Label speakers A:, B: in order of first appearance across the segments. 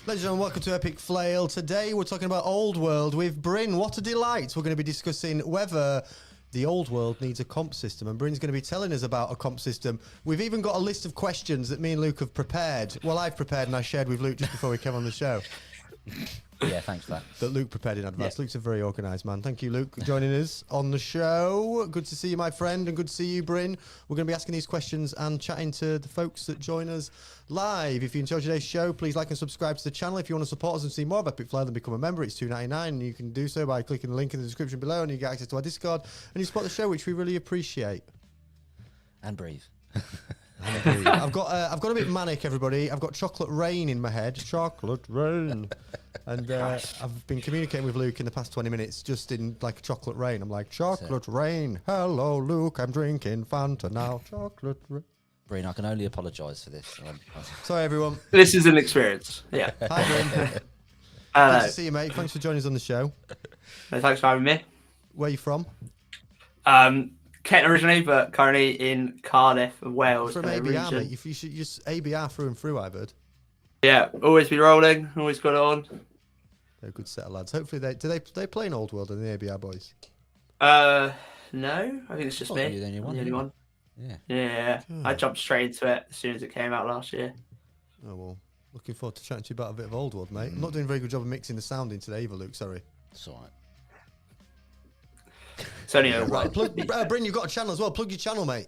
A: Ladies and gentlemen, welcome to Epic Flail. Today we're talking about Old World with Bryn. What a delight. We're going to be discussing whether the Old World needs a comp system, and Bryn's going to be telling us about a comp system. We've even got a list of questions that me and Luke have prepared. Well, I've prepared and I shared with Luke just before we came on the show.
B: Yeah, thanks for that.
A: That Luke prepared in advance.
B: Yeah.
A: Luke's a very organised man. Thank you, Luke, for joining us on the show. Good to see you, my friend, and good to see you, Bryn. We're going to be asking these questions and chatting to the folks that join us live. If you enjoyed today's show, please like and subscribe to the channel. If you want to support us and see more of Epic Flail, then become a member. It's $2.99, and you can do so by clicking the link in the description below, and you get access to our Discord, and you support the show, which we really appreciate.
B: And breathe.
A: I've got a bit manic, everybody. I've got chocolate rain in my head. Chocolate rain. And I've been communicating with Luke in the past 20 minutes just in like chocolate rain. I'm like, chocolate rain. Hello, Luke. I'm drinking Fanta now. Chocolate rain.
B: Bryn, I can only apologise for this.
A: Sorry, everyone.
C: This is an experience. Yeah.
A: Hi, Bryn.
C: Hello.
A: Good to see you, mate. Thanks for joining us on the show.
C: Thanks for having me.
A: Where are you from?
C: Kent originally, but currently in Cardiff, Wales.
A: From ABR, mate. You should just ABR through and through, I've heard.
C: Yeah, always be rolling, always got it on.
A: They're a good set of lads. Hopefully, they play in Old World and the ABR boys?
C: No, I think it's just me.
B: You're the only one. Yeah.
C: Yeah, I jumped straight into it as soon as it came out last year.
A: Oh, well. Looking forward to chatting to you about a bit of Old World, mate. I'm not doing a very good job of mixing the sound in today either, Luke. Sorry.
B: It's all right.
C: It's only
A: Bryn, you've got a channel as well. Plug your channel, mate.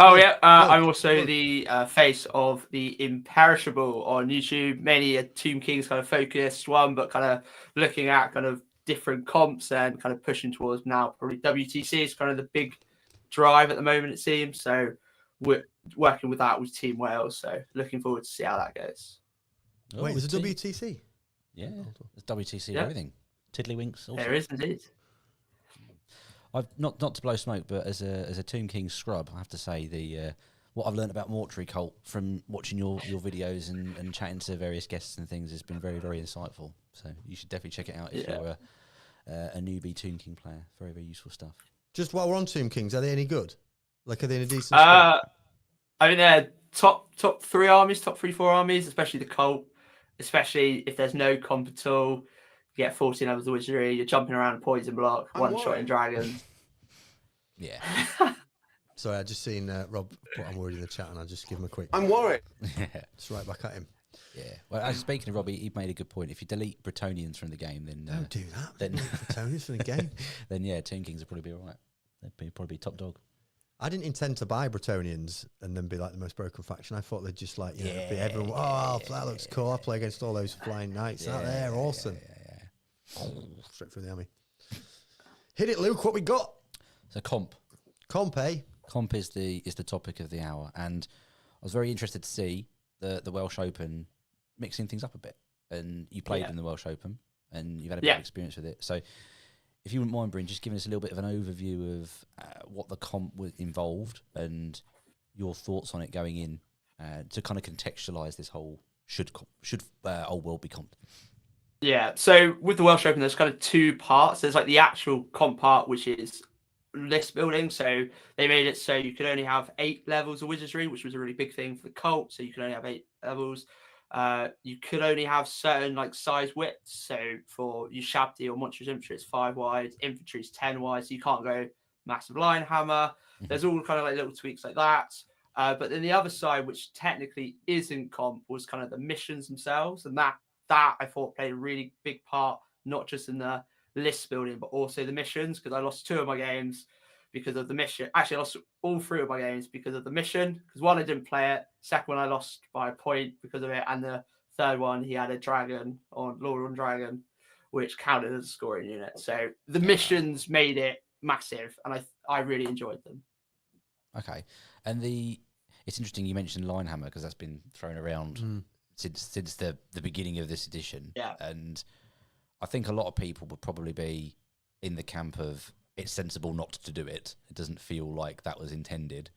C: Oh yeah, I'm also the face of the Imperishable on YouTube. Mainly a Tomb Kings kind of focused one, but kind of looking at kind of different comps and kind of pushing towards now probably WTC is kind of the big drive at the moment, it seems. So we're working with that with Team Wales. So looking forward to see how that goes.
B: Oh,
A: Wait, there's a WTC?
B: Yeah, there's WTC everything. Tiddlywinks. Also.
C: There is indeed.
B: I've not to blow smoke, but as a Tomb King scrub, I have to say the what I've learned about Mortuary Cult from watching your videos and chatting to various guests and things has been very, very insightful. So you should definitely check it out if you're a newbie Tomb King player. Very, very useful stuff.
A: Just while we're on Tomb Kings, are they any good? Like, are they in a decent spot?
C: I mean, they're top 3 armies, top 3-4 armies, especially the Cult. Especially if there's no comp at all. You get 14 levels of wizardry, you're jumping around poison block, one-shotting dragons.
B: Yeah.
A: Sorry, I just seen Rob put I'm worried in the chat, and I'll just give him a quick.
D: I'm worried.
A: Just right back at him.
B: Yeah. Well, speaking of Robbie, he made a good point. If you delete Bretonians from the game, then
A: Don't do that.
B: Then
A: Bretonians from the game.
B: Then yeah, Tomb Kings would probably be all right. They'd probably be top dog.
A: I didn't intend to buy Bretonians and then be like the most broken faction. I thought they'd just like, be everyone. Oh, that looks cool. I play against all those flying knights out there. Awesome. Straight through the army. Hit it, Luke. What we got?
B: So comp.
A: Comp, eh?
B: Comp is the topic of the hour, and I was very interested to see the Welsh Open mixing things up a bit. And you played in the Welsh Open, and you've had a bit of experience with it. So, if you wouldn't mind, Bryn, just giving us a little bit of an overview of what the comp was involved and your thoughts on it going in to kind of contextualise this whole should Old World be comp.
C: Yeah, so with the Welsh Open, there's kind of 2 parts. There's like the actual comp part, which is list building. So they made it so you could only have 8 levels of wizardry, which was a really big thing for the cult. So you could only have 8 levels. You could only have certain like size widths. So for your Shabdi or Monstrous Infantry, it's 5 wide. Infantry is 10 wide. So you can't go massive line hammer. There's all kind of like little tweaks like that. But then the other side, which technically isn't comp, was kind of the missions themselves, and that I thought played a really big part, not just in the list building, but also the missions, because I lost 2 of my games because of the mission. Actually, I lost all 3 of my games because of the mission, because one, I didn't play it. Second one, I lost by a point because of it. And the third one, he had a dragon on Lord on Dragon, which counted as a scoring unit. So the missions made it massive, and I really enjoyed them.
B: Okay. And it's interesting you mentioned Linehammer, because that's been thrown around since the beginning of this edition.
C: Yeah.
B: And I think a lot of people would probably be in the camp of it's sensible not to do it. It doesn't feel like that was intended.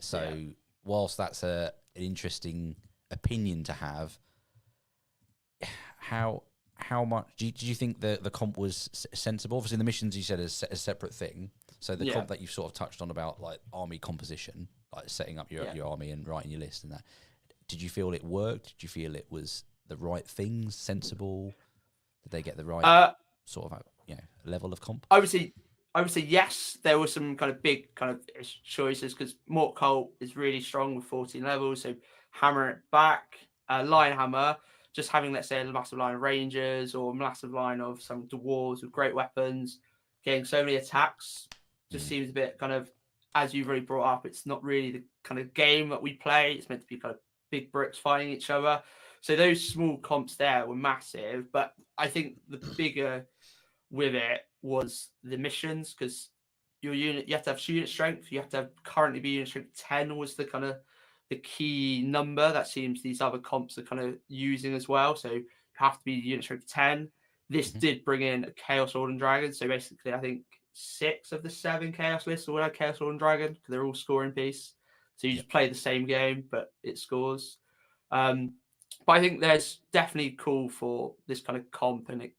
B: So whilst that's an interesting opinion to have, how much do you think the comp was sensible? Obviously, the missions you said is a separate thing. So the comp that you've sort of touched on about like army composition, like setting up your army and writing your list and that. Did you feel it worked? Did you feel it was the right things, sensible? Did they get the right sort of level of comp?
C: I would say yes. There were some kind of big kind of choices because Mort Colt is really strong with 14 levels, so hammer it back. Line hammer, just having, let's say, a massive line of rangers or a massive line of some dwarves with great weapons, getting so many attacks just seems a bit kind of, as you've really brought up, it's not really the kind of game that we play. It's meant to be kind of big bricks fighting each other. So those small comps there were massive, but I think the bigger with it was the missions, because your unit, you have to have unit strength. You have to currently be unit strength 10 was the kind of the key number that seems these other comps are kind of using as well. So you have to be unit strength 10. This did bring in a Chaos Lord and Dragon. So basically, I think 6 of the 7 Chaos lists all had Chaos Lord and Dragon because they're all scoring piece. So you just play the same game, but it scores. But I think there's definitely call for this kind of comp and it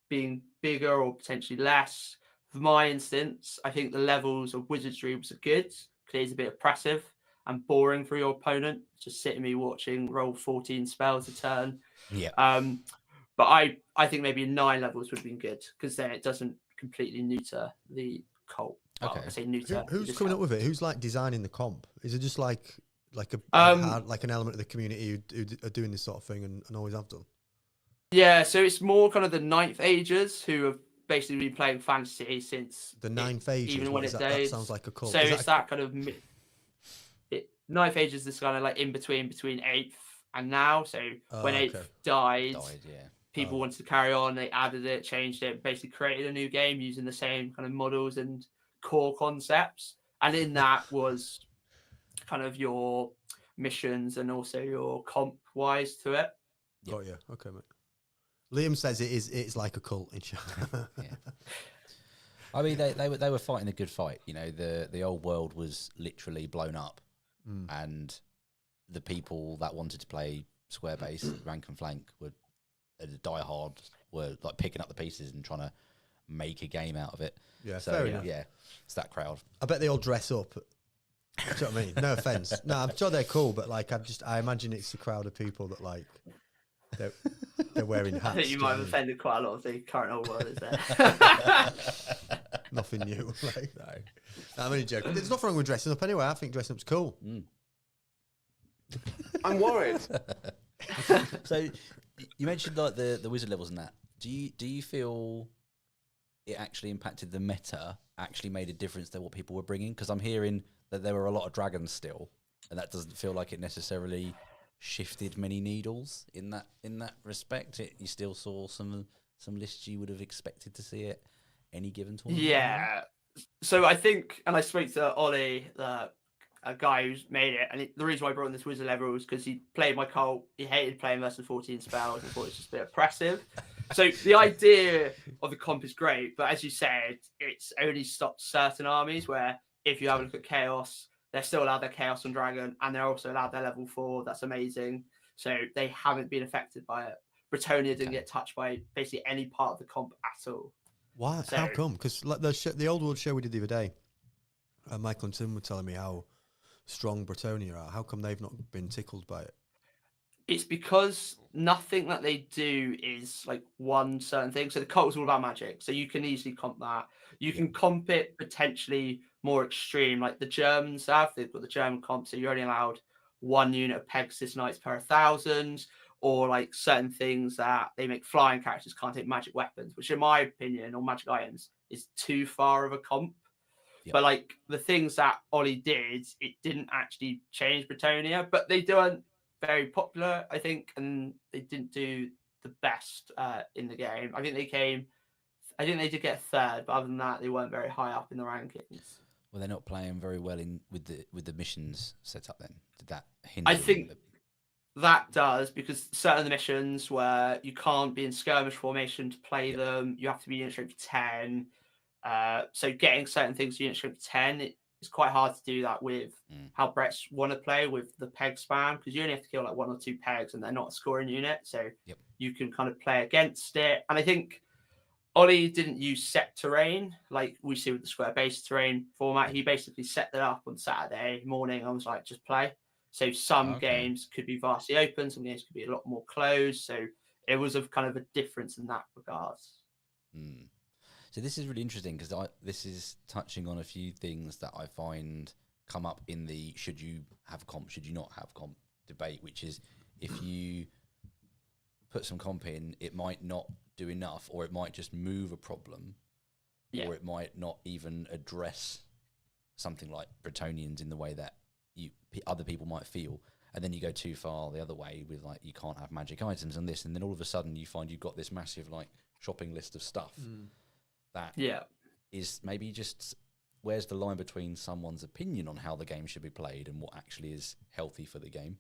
C: being bigger or potentially less. For my instance, I think the levels of wizardry was good because it's a bit oppressive and boring for your opponent. Just sitting me watching roll 14 spells a turn.
B: Yeah.
C: But I think maybe 9 levels would have been good because then it doesn't completely neuter the cult. Well,
B: Okay.
C: I say neuter.
A: Who's coming up with it? Who's like designing the comp? Is it just like an element of the community who are doing this sort of thing and always have done?
C: Yeah, so it's more kind of the Ninth Agers who have basically been playing fantasy since
A: the Ninth Agers.
C: Even when it
A: that
C: days.
A: That sounds like a cult.
C: So it's that kind of Ninth Agers is kind of like in between 8th and now. So when 8th died, people wanted to carry on. They added it, changed it, basically created a new game using the same kind of models and core concepts. And in that was kind of your missions and also your comp wise to it.
A: Got you. Okay, mate. Liam says it's like a cult in China.
B: Yeah. I mean, they were fighting a good fight. You know, the old world was literally blown up, and the people that wanted to play square base, rank and flank, were die hard, were like picking up the pieces and trying to make a game out of it.
A: Yeah,
B: so
A: fair enough.
B: Yeah, it's that crowd.
A: I bet they all dress up. Do you know what I mean? No offense. No, I'm sure they're cool, but like I imagine it's a crowd of people that like they're wearing hats.
C: I think you might have offended quite a lot of the current old world, is there?
A: Nothing new. Like, no, I'm only joking. There's nothing wrong with dressing up anyway. I think dressing up's cool.
C: I'm worried.
B: So you mentioned like the wizard levels and that. Do you feel it actually impacted the meta? Actually made a difference to what people were bringing? Because I'm hearing that there were a lot of dragons still, and that doesn't feel like it necessarily shifted many needles in that respect. You still saw some lists you would have expected to see at any given tournament.
C: Yeah. So I think, and I spoke to Ollie, a guy who's made it, and the reason why I brought in this wizard level was because he played my cult. He hated playing less than 14 spells. I thought it was just a bit oppressive. So the idea of the comp is great, but as you said, it's only stopped certain armies where if you have a look at Chaos, they're still allowed their Chaos and Dragon, and they're also allowed their level 4. That's amazing. So they haven't been affected by it. Bretonia didn't get touched by basically any part of the comp at all.
A: Why? So, how come? Because like the Old World show we did the other day, Michael and Tim were telling me how strong Bretonia are. How come they've not been tickled by it?
C: It's because nothing that they do is like one certain thing. So the cult is all about magic. So you can easily comp that. You can comp it potentially more extreme, like the Germans have. They've got the German comp, so you're only allowed 1 unit of Pegasus Knights per 1,000, or like certain things that they make flying characters can't take magic weapons, which in my opinion, or magic items, is too far of a comp. Yep. But like the things that Ollie did, it didn't actually change Bretonia, but they weren't very popular, I think, and they didn't do the best in the game. I think they did get 3rd, but other than that, they weren't very high up in the rankings.
B: Well, they're not playing very well with the missions set up then. Did that hinder?
C: I think that does, because certain of the missions where you can't be in skirmish formation to play them, you have to be unit strength 10. So getting certain things unit strength 10, it's quite hard to do that with how Brett's want to play with the peg spam, because you only have to kill like 1 or 2 pegs and they're not a scoring unit. So you can kind of play against it. And I think Ollie didn't use set terrain like we see with the square base terrain format. He basically set that up on Saturday morning. I was like, just play. So some games could be vastly open, some games could be a lot more closed. So it was a kind of a difference in that regard.
B: So this is really interesting because this is touching on a few things that I find come up in the should you have comp, should you not have comp debate, which is if you put some comp in, it might not do enough, or it might just move a problem, or it might not even address something like Bretonians in the way that other people might feel. And then you go too far the other way with like you can't have magic items and this, and then all of a sudden you find you've got this massive like shopping list of stuff that is maybe just where's the line between someone's opinion on how the game should be played and what actually is healthy for the game,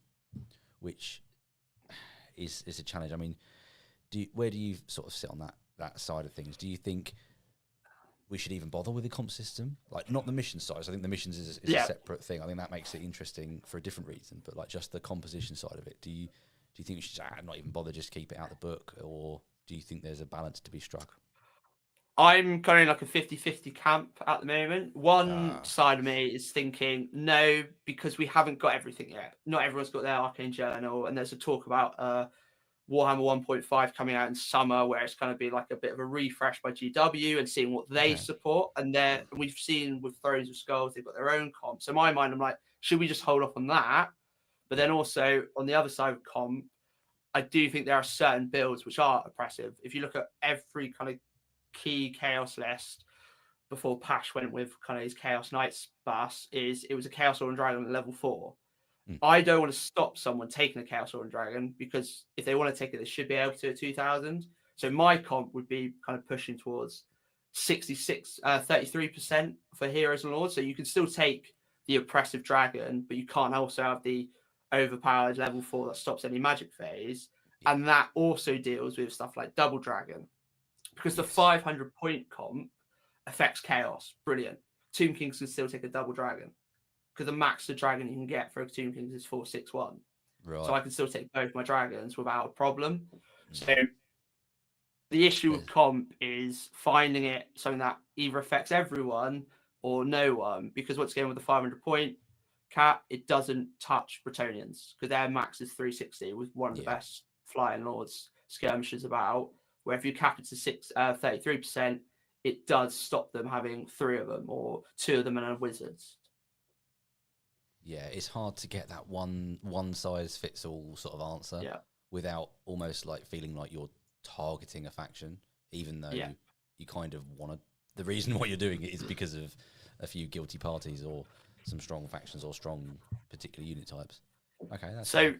B: which is a challenge. I mean, where do you sort of sit on that side of things? Do you think we should even bother with the comp system? Like, not the mission size. I think the missions is a separate thing. I think that makes it interesting for a different reason. But like, just the composition side of it. Do you think we should not even bother, just keep it out of the book, or do you think there's a balance to be struck?
C: I'm kind of like a 50-50 camp at the moment. One side of me is thinking no, because we haven't got everything yet. Not everyone's got their Arcane Journal, and there's a talk about Warhammer 1.5 coming out in summer, where it's going to be like a bit of a refresh by GW and seeing what they support. And we've seen with Thrones of Skulls, they've got their own comp. So in my mind, I'm like, should we just hold off on that? But then also on the other side of comp, I do think there are certain builds which are oppressive. If you look at every kind of key Chaos list before Pash went with kind of his Chaos Knights bus, it was a Chaos Sword and Dragon at level 4. I don't want to stop someone taking a Chaos Sword and Dragon, because if they want to take it, they should be able to at 2000. So my comp would be kind of pushing towards 33% for Heroes and Lords. So you can still take the oppressive dragon, but you can't also have the overpowered level 4 that stops any magic phase. And that also deals with stuff like Double Dragon, because the 500 point comp affects Chaos. Brilliant. Tomb Kings can still take a Double Dragon, because the max the dragon you can get for a Tomb Kings is 461. Right. So I can still take both my dragons without a problem. So the issue with comp is finding it something that either affects everyone or no one, because once again with the 500 point cap, it doesn't touch Bretonians, because their max is 360 with one of the best Flying Lords skirmishers about, where if you cap it to 33%, it does stop them having 3 of them or 2 of them and a wizards.
B: Yeah, it's hard to get that one size fits all sort of answer without almost like feeling like you're targeting a faction, even though you kind of want to. The reason why you're doing it is because of a few guilty parties or some strong factions or strong particular unit types. Okay, that's so.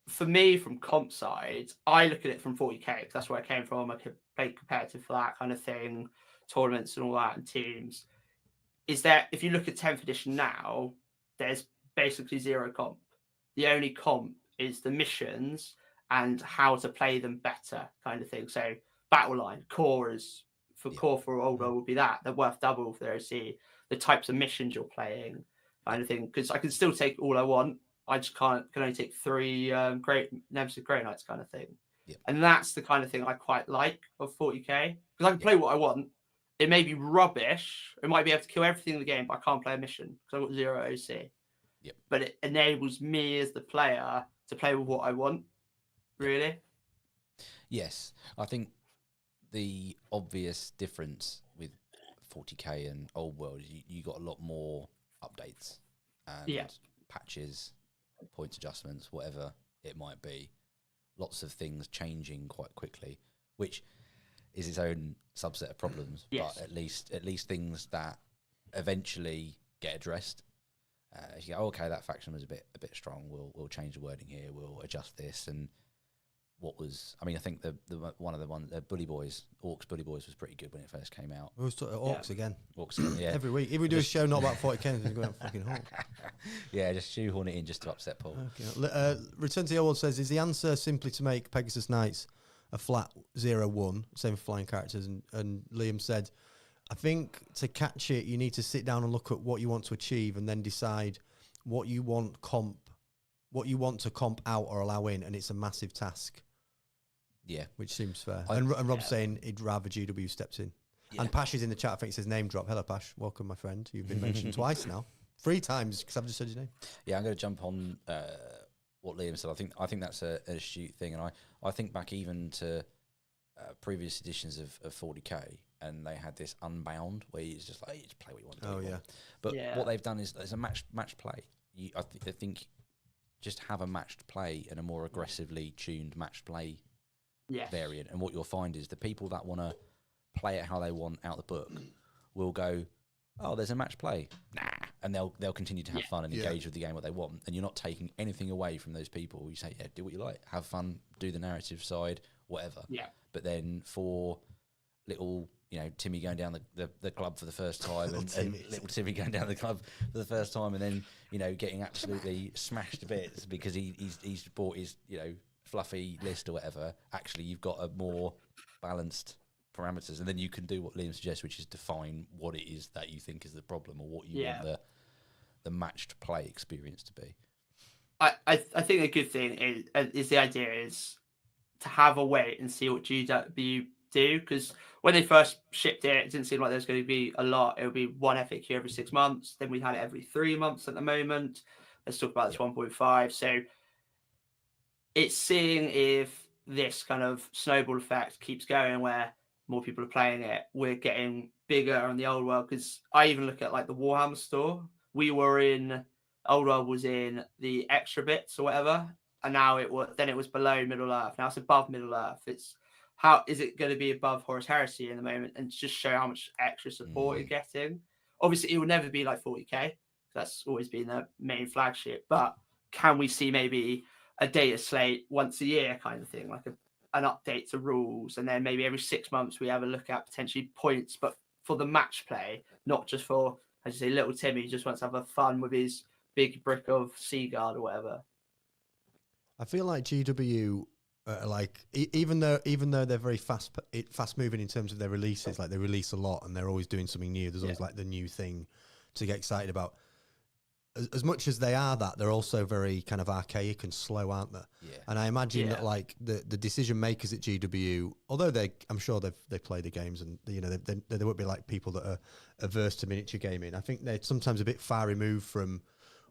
C: For me, from comp side, I look at it from 40k, because that's where I came from. I could play competitive for that kind of thing, tournaments and all that, and teams. Is that if you look at 10th edition now, there's basically 0 comp. The only comp is the missions and how to play them better, kind of thing. So battle line, core for Old World would be that. They're worth double for their OC. The types of missions you're playing, kind of thing. Because I can still take all I want. I just can only take 3 great Nemesis Grey Knights, kind of thing. Yep. And that's the kind of thing I quite like of 40k, because I can play what I want. It may be rubbish. It might be able to kill everything in the game, but I can't play a mission because I've got 0 OC. Yep. But it enables me as the player to play with what I want, really.
B: Yes. I think the obvious difference with 40k and Old World is you got a lot more updates and patches, points adjustments, whatever it might be. Lots of things changing quite quickly, which is its own subset of problems. But at least things that eventually get addressed. You go, okay, that faction was a bit strong. We'll change the wording here. We'll adjust this. And I think the one of the ones, Bully Boys, Orcs Bully Boys was pretty good when it first came out.
A: We always talk Orcs again.
B: Orcs again, yeah.
A: Every week. If we do a show not about 40k, then going fucking Hawk.
B: Yeah, just shoehorn it in just to upset Paul.
A: Okay. Return to the Old World says, is the answer simply to make Pegasus Knights a flat 0-1, same for flying characters? And Liam said, I think to catch it, you need to sit down and look at what you want to achieve and then decide what you want to comp out or allow in, and it's a massive task.
B: Yeah.
A: Which seems fair. And Rob's saying he'd rather GW steps in. Yeah. And Pash is in the chat. I think it says name drop. Hello, Pash. Welcome, my friend. You've been mentioned twice now. 3 times because I've just said your name.
B: Yeah, I'm going to jump on what Liam said. I think that's an astute thing, and I think back even to previous editions of 40k, and they had this Unbound where it's just like, hey, just play what you want to do.
A: Oh yeah.
B: But what they've done is there's a match play. I think just have a matched play and a more aggressively tuned matched play variant, and what you'll find is the people that want to play it how they want out the book will go, oh, there's a match play, and they'll continue to have fun and engage with the game what they want, and you're not taking anything away from those people. You say, yeah, do what you like, have fun, do the narrative side, whatever.
C: Yeah.
B: But then for little, Timmy going down the club for the first time, and little Timmy going down the club for the first time, and then getting absolutely smashed to bits because he's bought his fluffy list or whatever. Actually, you've got a more balanced parameters, and then you can do what Liam suggests, which is define what it is that you think is the problem, or what you want the matched play experience to be.
C: I think a good thing is the idea is to have a wait and see what GW do, because when they first shipped it, it didn't seem like there's going to be a lot. It would be one FAQ every 6 months. Then we had it every 3 months at the moment. Let's talk about this 1.5. So it's seeing if this kind of snowball effect keeps going, where more people are playing it. We're getting bigger on the old world, because I even look at like the Warhammer store. We were in old world was in the extra bits or whatever, and now it was below Middle Earth. Now it's above Middle Earth. It's how is it going to be above Horus Heresy in the moment, and just show how much extra support you're getting. Obviously, it will never be like 40k. That's always been the main flagship. But can we see maybe a data slate once a year kind of thing, like an update to rules, and then maybe every 6 months we have a look at potentially points, but for the match play, not just for, as you say, little Timmy who just wants to have a fun with his big brick of Seaguard or whatever.
A: I feel like GW, even though they're very fast moving in terms of their releases, like they release a lot and they're always doing something new. There's always like the new thing to get excited about. As much as they are that, they're also very kind of archaic and slow, aren't they? Yeah. And I imagine that like the decision makers at GW, although I'm sure they play the games, and they won't be like people that are averse to miniature gaming. I think they're sometimes a bit far removed from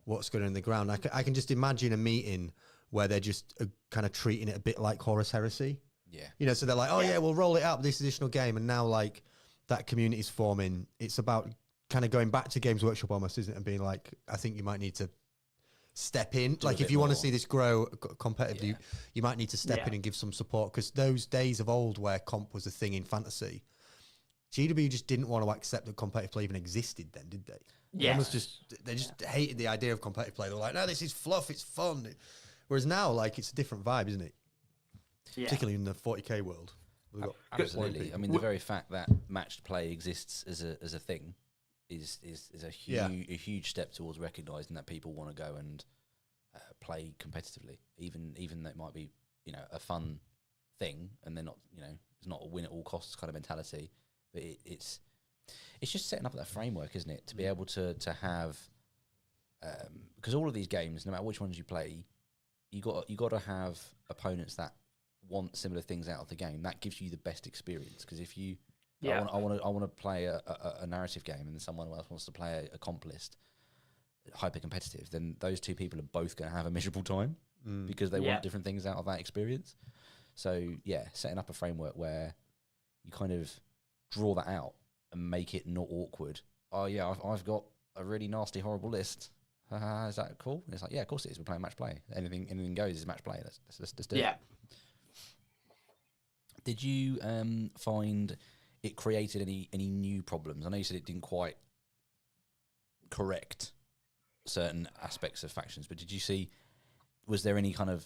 A: what's going on in the ground. I can just imagine a meeting where they're just kind of treating it a bit like Horus Heresy. Yeah. So they're like, oh yeah, we'll roll it out this additional game, and now like that community's forming. It's about kind of going back to Games Workshop almost, isn't it? And being like, I think you might need to step in. Like if you want to see this grow competitively, you might need to step in and give some support, because those days of old where comp was a thing in fantasy, GW just didn't want to accept that competitive play even existed then, did they?
C: Yeah.
A: They just hated the idea of competitive play. They were like, no, this is fluff, it's fun. Whereas now, like, it's a different vibe, isn't it? Yeah. Particularly in the 40k world.
B: Absolutely. I mean, the very fact that matched play exists as a thing is a huge step towards recognising that people want to go and play competitively, even though it might be a fun thing, and they're not it's not a win at all costs kind of mentality, but it's just setting up that framework, isn't it, to be able to have because all of these games, no matter which ones you play, you got to have opponents that want similar things out of the game. That gives you the best experience, because if you I want to play a narrative game, and someone else wants to play a comp list, hyper competitive, then those two people are both going to have a miserable time because they want different things out of that experience. So setting up a framework where you kind of draw that out and make it not awkward. Oh yeah, I've got a really nasty, horrible list. Is that cool? And it's like, yeah, of course it is. We're playing match play. Anything goes is match play. Let's do it. Did you find it created any new problems? I know you said it didn't quite correct certain aspects of factions, but was there any kind of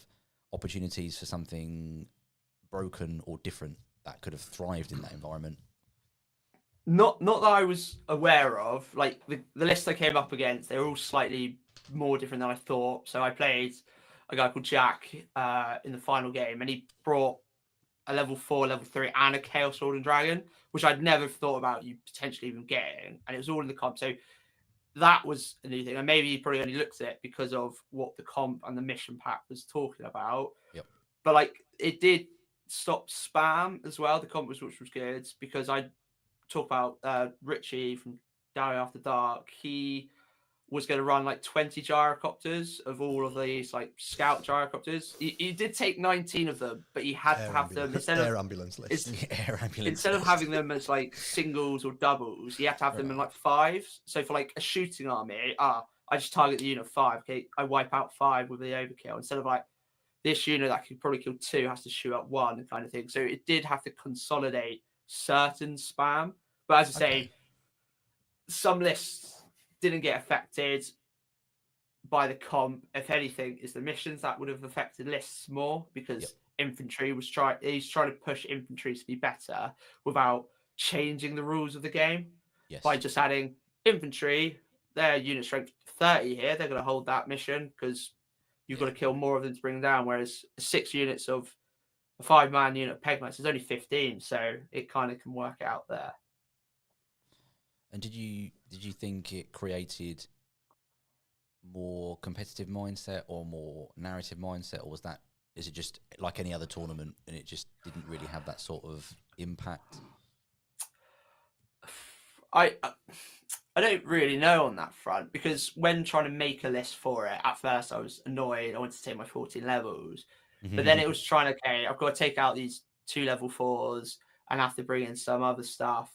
B: opportunities for something broken or different that could have thrived in that environment?
C: Not that I was aware of. Like the list I came up against, they were all slightly more different than I thought. So I played a guy called Jack in the final game, and he brought a level 4, level 3, and a Chaos Sword and Dragon, which I'd never thought about you potentially even getting, and it was all in the comp. So that was a new thing, and maybe he probably only looked at it because of what the comp and the mission pack was talking about.
B: Yep.
C: But like it did stop spam as well. The comp which was good, because I talk about Richie from Diary After Dark. He was going to run like 20 gyrocopters of all of these like scout gyrocopters. He did take 19 of them, but he had to have them instead of
A: ambulance list.
B: Air ambulance
C: instead of
B: list.
C: having them as like singles or doubles, he had to have them in like 5s. So for like a shooting army, I just target the unit of 5. Okay, I wipe out 5 with the overkill instead of like this unit that could probably kill 2 has to shoot at 1 kind of thing. So it did have to consolidate certain spam. But as I say, some lists didn't get affected by the comp. If anything, is the missions that would have affected lists more because infantry was he's trying to push infantry to be better without changing the rules of the game. By just adding infantry, their unit strength 30 here, they're going to hold that mission because you've got to kill more of them to bring them down. Whereas 6 units of a 5-man unit of Pegmites is only 15, so it kind of can work out there.
B: And did you think it created more competitive mindset or more narrative mindset, or is it just like any other tournament and it just didn't really have that sort of impact?
C: I don't really know on that front, because when trying to make a list for it, at first I was annoyed. I wanted to take my 14 levels, but then it was trying to, okay, I've got to take out these 2 level 4s and have to bring in some other stuff.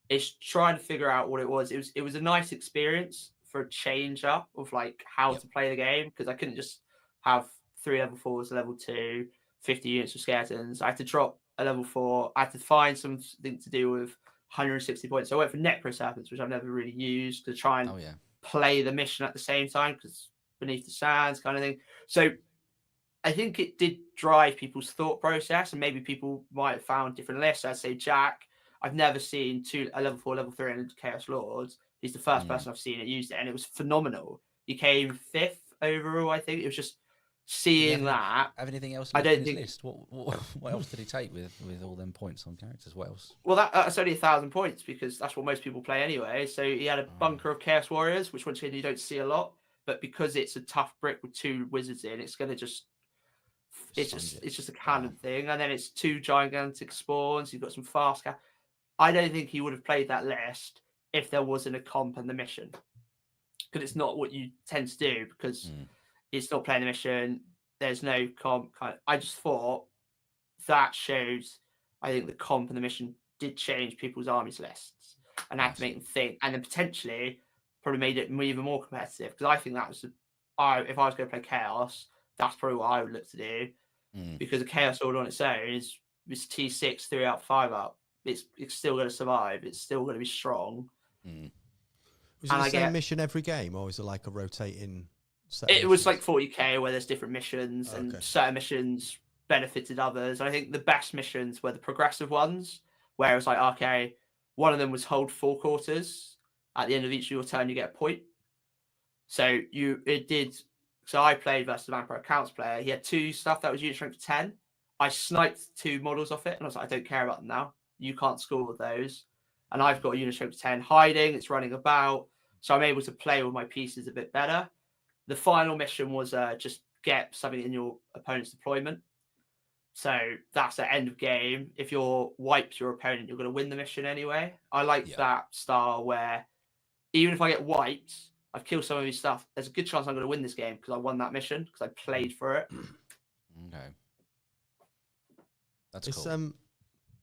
C: It's trying to figure out what it was. It was a nice experience for a change up of like how to play the game, because I couldn't just have 3 level 4s, a level 2, 50 units of skeletons. I had to drop a level 4. I had to find something to do with 160 points. So I went for Necroserpents, which I've never really used, to try and play the mission at the same time, because beneath the sands kind of thing. So I think it did drive people's thought process, and maybe people might have found different lists. I'd say Jack, I've never seen a level 4, level 3 and Chaos Lords. He's the first person I've seen that used it, and it was phenomenal. He came 5th overall, I think. It was just seeing that.
B: Have anything else?
C: I don't think.
B: List? What else did he take with all them points on characters? What else?
C: Well, that's only 1,000 points, because that's what most people play anyway. So he had a bunker of Chaos Warriors, which once again you don't see a lot, but because it's a tough brick with 2 wizards in, it's going to just. It's just a cannon thing, and then it's 2 gigantic spawns. You've got some fast. I don't think he would have played that list if there wasn't a comp and the mission, because it's not what you tend to do, because it's not playing the mission. There's no comp. I just thought that shows. I think the comp and the mission did change people's armies lists and had to make them think, and then potentially probably made it even more competitive. Because I think that was if I was going to play Chaos, that's probably what I would look to do, because a Chaos Sword on its own is T6 3 up 5 up. It's still going to survive. It's still going to be strong.
A: Was it the same mission every game, or is it like a rotating set?
C: It was like 40k, where there's different missions, and certain missions benefited others. And I think the best missions were the progressive ones, where it was like, okay, one of them was hold 4 quarters. At the end of each of your turn, you get a point. So I played versus the Vampire Accounts player. He had 2 stuff that was unit strength 10. I sniped 2 models off it, and I was like, I don't care about them now. You can't score with those. And I've got a unit strength 10 hiding. It's running about. So I'm able to play with my pieces a bit better. The final mission was just get something in your opponent's deployment. So that's the end of game. If you're wiped your opponent, you're going to win the mission anyway. I like that style where even if I get wiped, I've killed some of his stuff, there's a good chance I'm going to win this game because I won that mission, because I played for it.
B: Okay. That's cool.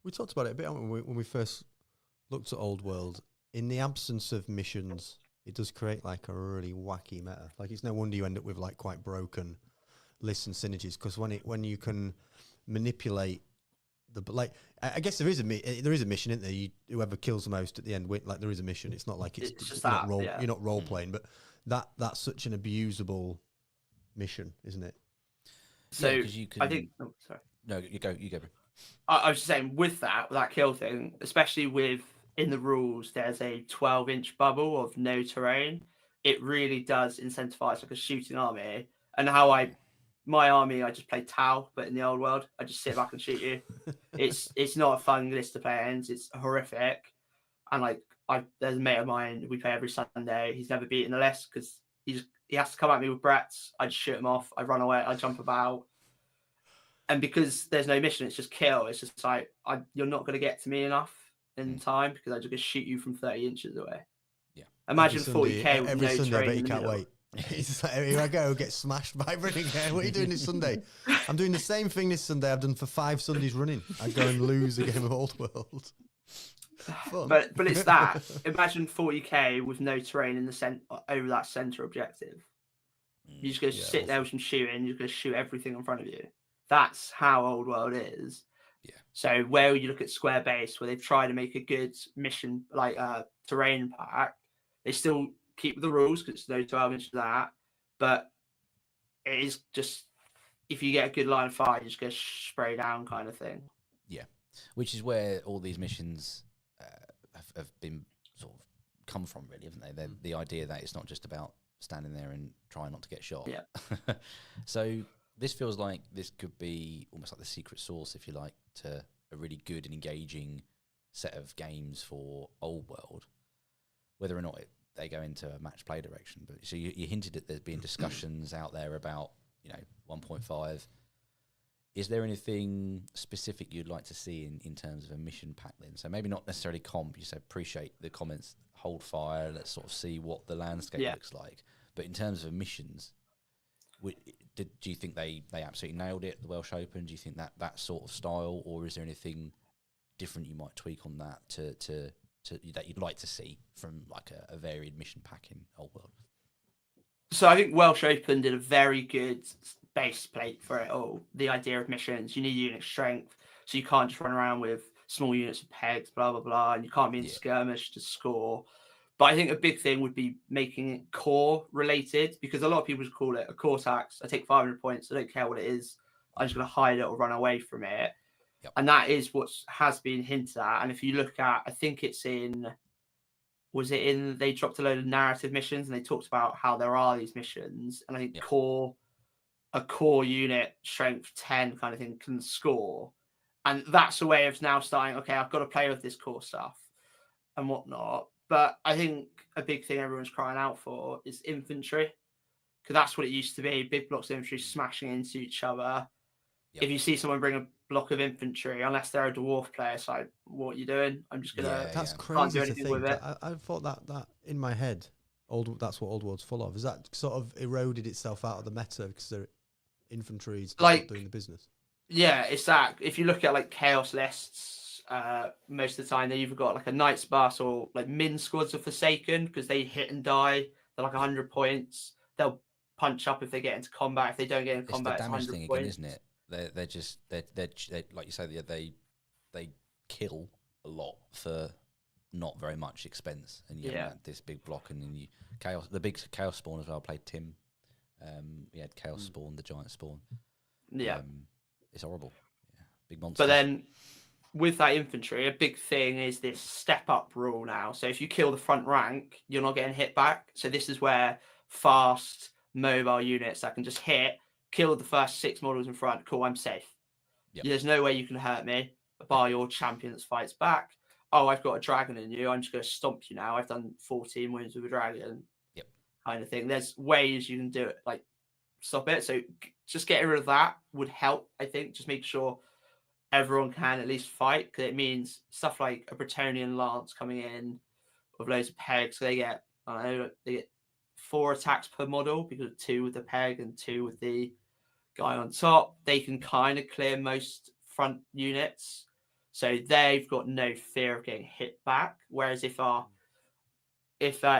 A: We talked about it a bit when we first looked at Old World. In the absence of missions, it does create like a really wacky meta. Like, it's no wonder you end up with like quite broken lists and synergies, because when you can manipulate I guess there is a mission, isn't there? Whoever kills the most at the end win. Like, there is a mission. It's not like it's just not you're not role playing, but that's such an abusable mission, isn't it?
C: So you can, I think. Oh, sorry.
B: No, you go.
C: I was just saying, with that kill thing, especially in the rules, there's a 12-inch bubble of no terrain. It really does incentivize like a shooting army. And my army, I just play Tau, but in the Old World, I just sit back and shoot you. It's not a fun list to play against. It's horrific. And like, there's a mate of mine, we play every Sunday. He's never beaten the list because he has to come at me with Bretts. I just shoot him off. I run away. I jump about. And because there's no mission, it's just kill. It's just like, you're not going to get to me enough in time, because I just shoot you from 30 inches away.
B: Yeah.
C: Imagine 40k with
A: every
C: no
A: Sunday. I
C: terrain
A: bet
C: in
A: you
C: the
A: can't
C: middle.
A: wait. He's just like, here I go, get smashed by Bryn again. What are you doing this Sunday? I'm doing the same thing this Sunday I've done for 5 Sundays running. I go and lose a game of Old World. Fun.
C: But it's that. Imagine 40k with no terrain in the over that center objective. You're just going to sit there with some shooting. You're going to shoot everything in front of you. That's how Old World is.
B: Yeah.
C: So where you look at Square Base, where they've tried to make a good mission, like terrain pack, they still keep the rules because it's no 12 inches of that. But it is just, if you get a good line of fire, you just get spray down kind of thing.
B: Yeah. Which is where all these missions have been sort of come from, really, haven't they? The idea that it's not just about standing there and trying not to get shot.
C: Yeah.
B: So this feels like this could be almost like the secret sauce, if you like, to a really good and engaging set of games for Old World. Whether or not they go into a match play direction, but so you hinted at there being discussions out there about 1.5. Is there anything specific you'd like to see in terms of a mission pack then? So maybe not necessarily comp. You said appreciate the comments, hold fire, let's sort of see what the landscape looks like. But in terms of missions, do you think they absolutely nailed it, the Welsh Open? Do you think that sort of style, or is there anything different you might tweak on that to that you'd like to see from like a varied mission pack in Old World?
C: So I think Welsh Open did a very good base plate for it all. The idea of missions, you need unit strength, so you can't just run around with small units of pegs, blah, blah, blah, and you can't be in skirmish to score. But I think a big thing would be making it core related, because a lot of people just call it a core tax. I take 500 points. I don't care what it is. I'm just going to hide it or run away from it.
B: Yep.
C: And that is what has been hinted at. And if you look at, I think it's they dropped a load of narrative missions and they talked about how there are these missions. And I think a core unit strength 10 kind of thing can score. And that's a way of now starting, okay, I've got to play with this core stuff and whatnot. But I think a big thing everyone's crying out for is infantry, because that's what it used to be. Big blocks of infantry smashing into each other. Yep. If you see someone bring a block of infantry, unless they're a dwarf player, it's like, what are you doing? I'm just going to...
A: That's crazy
C: can't do anything
A: to
C: with
A: think.
C: it.
A: I thought that in my head, that's what Old World's full of. Is that sort of eroded itself out of the meta because they're infantry's not doing the business?
C: Yeah, it's that. If you look at like chaos lists, most of the time they either got like a Knight's Bus or like min squads of Forsaken, because they hit and die. They're like 100 points. They'll punch up if they get into combat. If they don't get into combat,
B: it's the damage
C: it's 100
B: thing
C: points.
B: again, isn't it? They're like you say, they kill a lot for not very much expense, and you have this big block, and then the big chaos spawn as well. I played Tim. We had chaos spawn, the giant spawn.
C: Yeah,
B: it's horrible. Yeah, big monster.
C: But then with that infantry, a big thing is this step up rule now. So if you kill the front rank, you're not getting hit back. So this is where fast mobile units that can just kill the first 6 models in front. Cool, I'm safe. Yep. There's no way you can hurt me, bar your champion that fights back. Oh, I've got a dragon in you. I'm just going to stomp you now. I've done 14 wounds with a dragon.
B: Yep.
C: Kind of thing. There's ways you can do it, like stop it. So just getting rid of that would help, I think. Just make sure everyone can at least fight, because it means stuff like a Bretonian lance coming in with loads of pegs. So they get 4 attacks per model, because of 2 with the peg and 2 with the guy on top. They can kind of clear most front units, so they've got no fear of getting hit back. Whereas if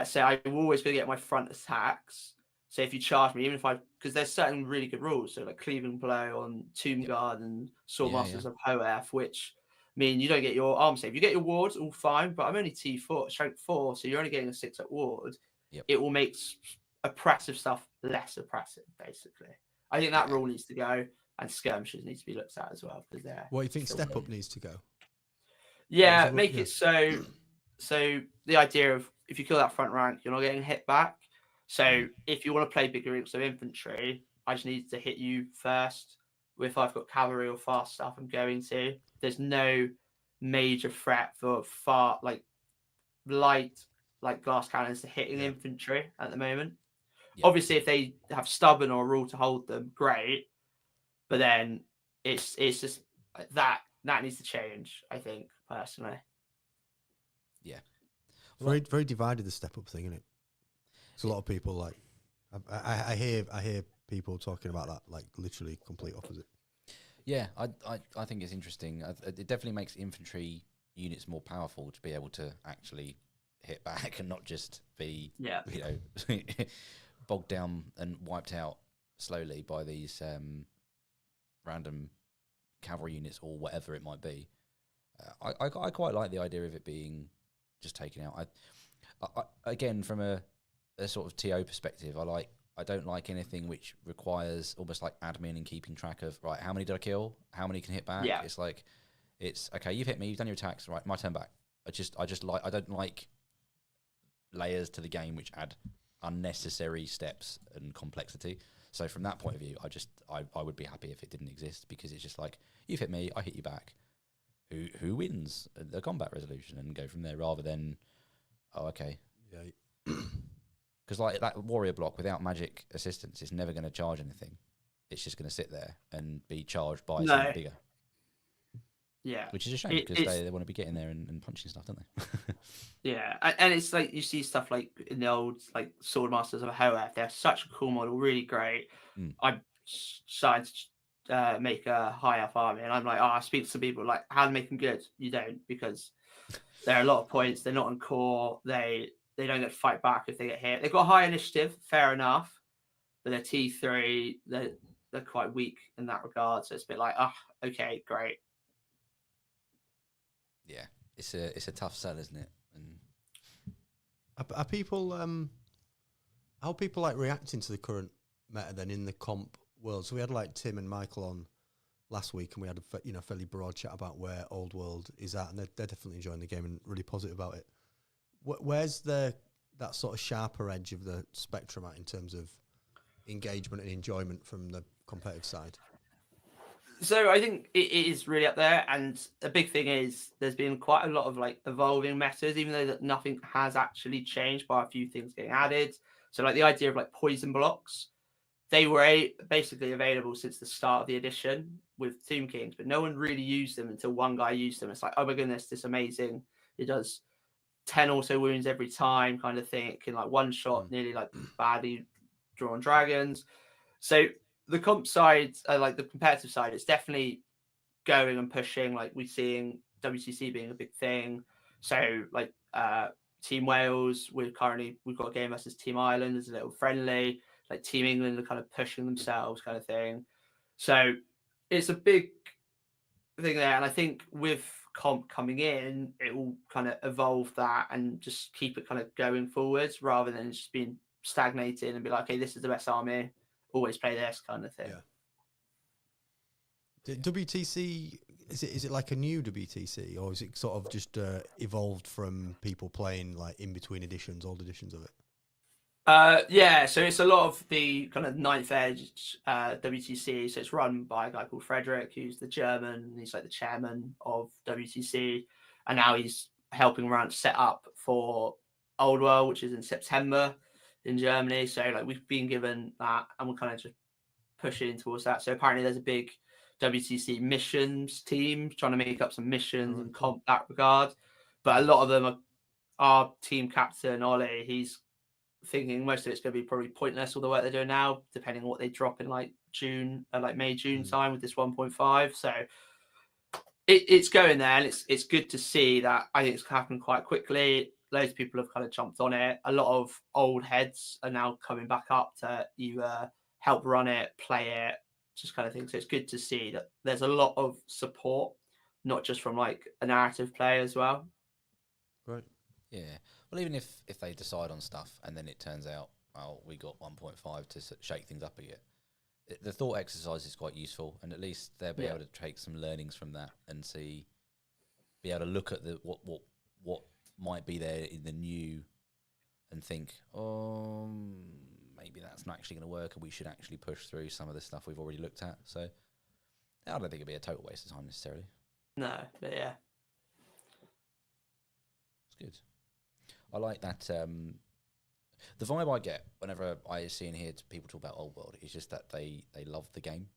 C: say I'm always going to get my front attacks. So if you charge me, even if because there's certain really good rules, so like Cleaving Blow on Tomb Guard and Swordmasters of Hoef, which mean you don't get your arm save. You get your wards, all fine, but I'm only T4, strength 4, so you're only getting a 6 at ward.
B: Yep.
C: It will make oppressive stuff less oppressive, basically. I think that rule needs to go, and skirmishes need to be looked at as well, because they're...
A: What do you think step up needs to go?
C: Yeah, make it so the idea of if you kill that front rank, you're not getting hit back. So if you want to play bigger groups of infantry, I just need to hit you first. If I've got cavalry or fast stuff, I'm going to. There's no major threat for light glass cannons to hitting infantry at the moment. Yeah. Obviously, if they have stubborn or a rule to hold them, great. But then it's just that needs to change, I think, personally.
B: Yeah.
A: Very divided, the step up thing, isn't it? There's a lot of people like I hear people talking about that like literally complete opposite.
B: Yeah, I think it's interesting. It definitely makes infantry units more powerful to be able to actually hit back and not just be bogged down and wiped out slowly by these random cavalry units or whatever it might be. I quite like the idea of it being just taken out. I again, from a sort of TO perspective, I don't like anything which requires almost like admin and keeping track of, right, how many did I kill? How many can hit back?
C: Yeah.
B: It's like, it's okay, you've hit me, you've done your attacks, right, my turn back. I don't like layers to the game which add unnecessary steps and complexity. So from that point of view, I would be happy if it didn't exist, because it's just like, you've hit me, I hit you back. Who wins the combat resolution, and go from there, rather than, oh, okay.
A: Yeah.
B: Because like that warrior block without magic assistance is never going to charge anything. It's just going to sit there and be charged by something bigger.
C: Yeah.
B: Which is a shame, because they want to be getting there and punching stuff, don't they?
C: Yeah, and it's like you see stuff like in the old like Swordmasters of Hoeth. They're such a cool model, really great. I started to make a high up army, and I'm like, I speak to some people like, how to make them good. You don't, because there are a lot of points. They're not on core. They don't get to fight back if they get hit. They've got high initiative, fair enough, but they're T3. They're quite weak in that regard. So it's a bit like, okay, great.
B: Yeah, it's a tough sell, isn't it? And
A: are people how people like reacting to the current meta then in the comp world? So we had like Tim and Michael on last week, and we had a fairly broad chat about where Old World is at, and they're definitely enjoying the game and really positive about it. Where's that sort of sharper edge of the spectrum at in terms of engagement and enjoyment from the competitive side?
C: So I think it is really up there, and the big thing is there's been quite a lot of like evolving metas, even though that nothing has actually changed, by a few things getting added. So like the idea of like poison blocks, they were basically available since the start of the edition with Tomb Kings, but no one really used them until one guy used them. It's like, oh my goodness, this is amazing. It does 10 auto wounds every time, kind of thing. It can like one shot nearly like badly drawn dragons. So the comp side, like the competitive side, it's definitely going and pushing. Like we're seeing WCC being a big thing. So like Team Wales, we've got a game versus Team Ireland as a little friendly. Like Team England are kind of pushing themselves, kind of thing. So it's a big thing there, and I think with comp coming in, it will kind of evolve that and just keep it kind of going forwards, rather than just being stagnated and be like, okay, this is the best army, always play this kind of thing.
A: Yeah. WTC, is it like a new WTC, or is it sort of just evolved from people playing like in between editions, old editions of it?
C: Yeah, so it's a lot of the kind of ninth edge WTC. So it's run by a guy called Frederick, who's the German. He's like the chairman of WTC, and now he's helping around set up for Old World, which is in September in Germany. So like we've been given that, and we're kind of just pushing towards that. So apparently there's a big WTC missions team trying to make up some missions and comp that regard. But a lot of them are our team captain Ollie. He's thinking most of it's going to be probably pointless, all the work they're doing now, depending on what they drop in like June, like May, June time with this 1.5. So it's going there, and it's good to see that. I think it's happened quite quickly. Loads of people have kind of jumped on it. A lot of old heads are now coming back up to either help run it, play it, just kind of thing. So it's good to see that there's a lot of support, not just from like a narrative play as well.
A: Right.
B: Yeah. Well, even if they decide on stuff and then it turns out, well, we got 1.5 to shake things up again, the thought exercise is quite useful, and at least they'll be able to take some learnings from that and be able to look at what might be there in the new and think, maybe that's not actually going to work, and we should actually push through some of the stuff we've already looked at. So I don't think it'd be a total waste of time necessarily.
C: No, but yeah.
B: It's good. I like that. The vibe I get whenever I see and hear people talk about Old World is just that they love the game.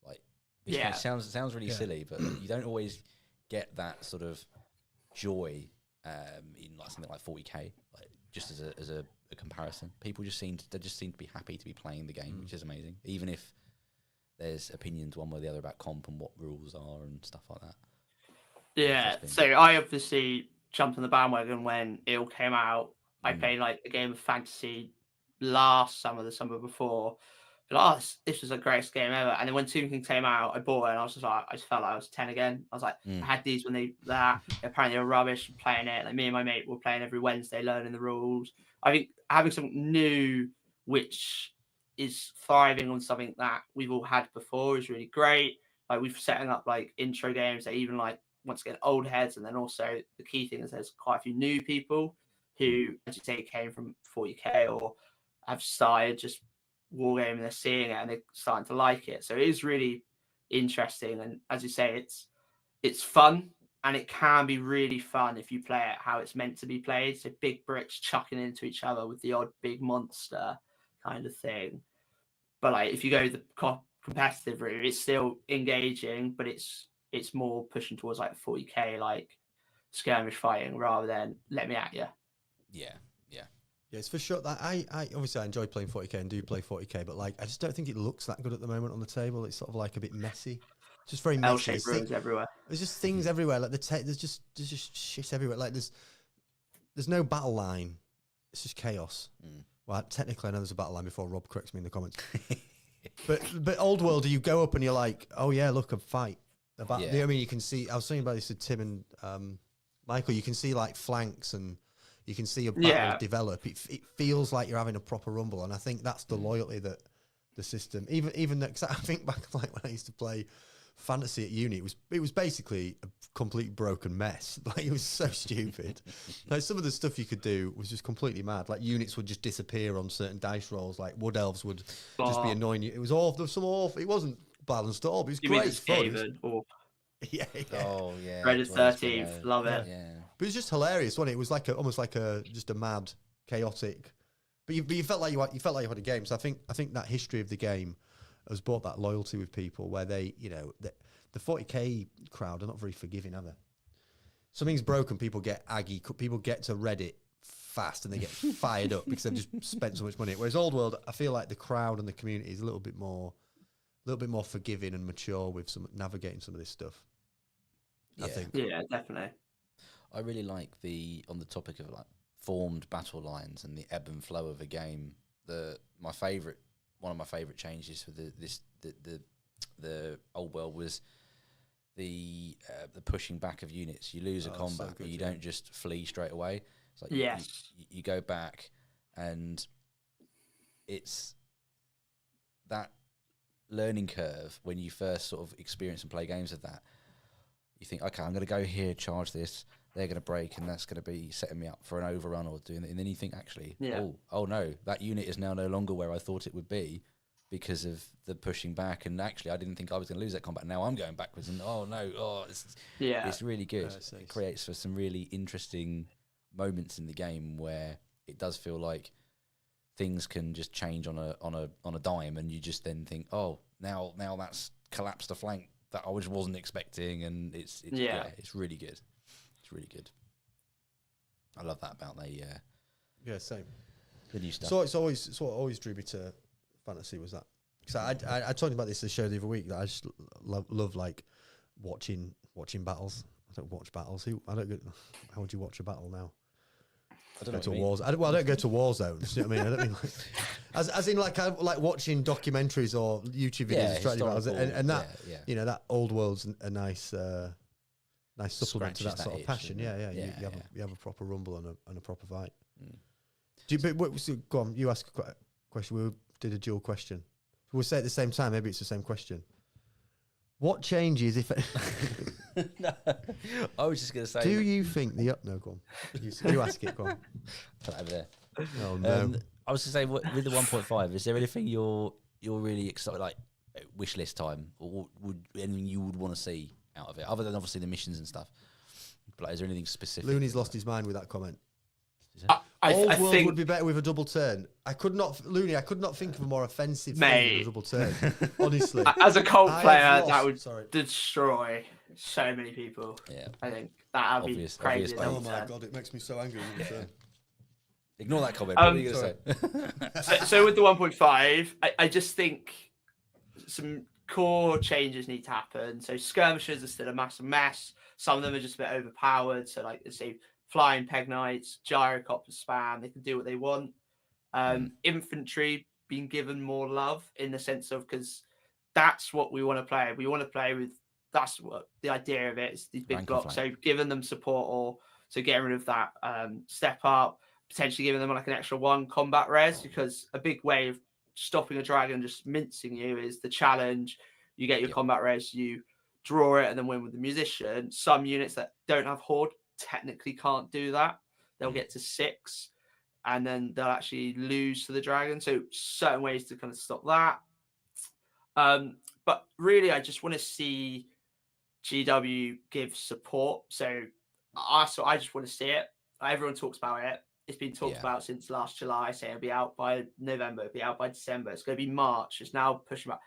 B: Like, it sounds really silly, but you don't always get that sort of joy in like something like 40k, like just as a comparison. People just seem to be happy to be playing the game, which is amazing. Even if there's opinions one way or the other about comp and what rules are and stuff like that.
C: Yeah, so I obviously jumped on the bandwagon when it all came out. I played like a game of fantasy last summer, the summer before. But this was the greatest game ever. And then when Tomb King came out, I bought it and I was just like, I just felt like I was 10 again. I was like, I had these when apparently they were rubbish playing it. Like me and my mate were playing every Wednesday, learning the rules. I think having something new, which is thriving on something that we've all had before, is really great. Like we've setting up like intro games that even like once again old heads, and then also the key thing is there's quite a few new people who, as you say, came from 40k or have started just wargaming, they're seeing it and they're starting to like it. So it is really interesting, and as you say, it's fun, and it can be really fun if you play it how it's meant to be played. So big bricks chucking into each other with the odd big monster kind of thing. But like if you go the competitive route, it's still engaging, but it's more pushing towards like 40k, like skirmish fighting rather than let me at you.
B: Yeah.
A: Yeah, it's for sure. That I obviously I enjoy playing 40k and do play 40k, but like I just don't think it looks that good at the moment on the table. It's sort of like a bit messy, just very messy.
C: L-shaped rooms everywhere.
A: There's just things everywhere. Like there's just shit everywhere. Like there's no battle line. It's just chaos. Well, technically I know there's a battle line before Rob corrects me in the comments. but Old World, you go up and you're like, oh yeah, look, a fight. I mean, you can see. I was saying about this to Tim and Michael. You can see like flanks and. You can see a battle develop. It feels like you're having a proper rumble, and I think that's the loyalty that the system. Even cause I think back like when I used to play fantasy at uni, it was basically a complete broken mess. Like it was so stupid. Like some of the stuff you could do was just completely mad. Like units would just disappear on certain dice rolls. Like wood elves would just be annoying you. It was awful. There was some awful. It wasn't balanced at all. But it was great fun. Yeah.
B: Oh yeah.
C: Friday the 13th, love it.
B: Yeah.
A: But it was just hilarious, wasn't it? It was like almost like just a mad, chaotic. But you felt like you had a game. So I think that history of the game has brought that loyalty with people, where they, the 40k crowd are not very forgiving, are they? Something's broken, people get aggy. People get to Reddit fast and they get fired up because they've just spent so much money. Whereas Old World, I feel like the crowd and the community is a little bit more forgiving and mature with navigating some of this stuff.
B: Yeah.
A: I think.
C: Yeah, definitely.
B: I really like on the topic of like formed battle lines and the ebb and flow of a game. One of my favorite changes for the Old World was the pushing back of units. You lose a combat, but you don't just flee straight away. It's like you go back, and it's that learning curve when you first sort of experience and play games of that. You think, okay, I'm going to go here, charge this. They're going to break, and that's going to be setting me up for an overrun or doing it. And then you think, actually, oh no, that unit is now no longer where I thought it would be because of the pushing back. And actually, I didn't think I was going to lose that combat. Now I'm going backwards, and it's really good. It creates for some really interesting moments in the game where it does feel like things can just change on a dime, and you just then think, oh, now that's collapsed a flank that I just wasn't expecting, and it's really good. It's really good. I love that about
A: same.
B: The new stuff.
A: So it's what always drew me to fantasy was that. Because I talked about this the show the other week, that I just love like watching battles. I don't watch battles. How would you watch a battle now? I don't go to wars. I don't go to war zones. You know what I mean? I don't mean like, as in like I like watching documentaries or YouTube videos of strategy battles, and that that Old World's a nice supplement to that sort of passion. Yeah. You have a proper rumble and a proper fight. Go on, you ask a question. We did a dual question. We'll say it at the same time. Maybe it's the same question. What changes if?
B: No, I was just going to say.
A: Do you think the no? Go on. You ask it. Go on.
B: Put that over there.
A: Oh no.
B: I was going to say with the 1.5. Is there anything you're really excited, like wish list time, or anything you would want to see out of it, other than obviously the missions and stuff? But like, is there anything specific?
A: Looney's lost his mind with that comment. Old
C: I
A: World
C: think
A: would be better with a double turn. I could not think of a more offensive thing
C: Mate.
A: than a double turn. Honestly,
C: as a Colt
A: I
C: player,
A: have
C: that
A: lost-
C: would destroy so many people.
B: Yeah.
C: I think that would be
B: Obvious
C: crazy.
B: pain.
A: oh my god, it makes me so angry.
B: Ignore that comment. What were you going to say?
C: So with the 1.5, I just think some core changes need to happen. So skirmishers are still a massive mess. Some of them are just a bit overpowered. So like, say, flying peg knights, gyrocopter spam, they can do what they want. Infantry being given more love in the sense of, because that's what we want to play. We want to play with, that's what the idea of it is, these big blocks. So giving them support, or so getting rid of that step up, potentially giving them like an extra 1 combat res, because a big way of stopping a dragon just mincing you is the challenge. You get your combat res, you draw it, and then win with the musician. Some units that don't have horde technically can't do that. They'll get to 6 and then they'll actually lose to the dragon. So certain ways to kind of stop that. But really, I just want to see GW give support. So I just want to see it. Everyone talks about it. It's been talked about since last July. Say it'll be out by November, it'll be out by December. It's going to be March. It's now pushing back.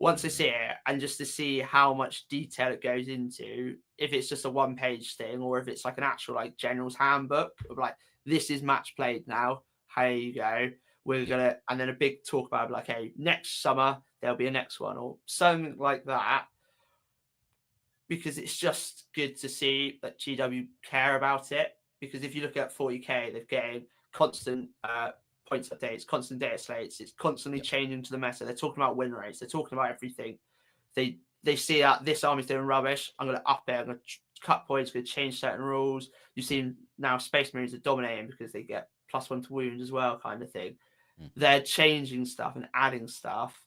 C: Once I see it, and just to see how much detail it goes into, if it's just a 1-page thing, or if it's like an actual like general's handbook of like, this is match played now. Here you go. We're gonna, and then a big talk about like, hey, next summer there'll be a next one, or something like that. Because it's just good to see that GW care about it. Because if you look at 40k, they've getting constant points updates, constant data slates. It's constantly changing to the meta. They're talking about win rates. They're talking about everything. They see that this army's doing rubbish. I'm going to up it. I'm going to cut points. Going to change certain rules. You've seen now Space Marines are dominating because they get +1 to wounds as well, kind of thing. They're changing stuff and adding stuff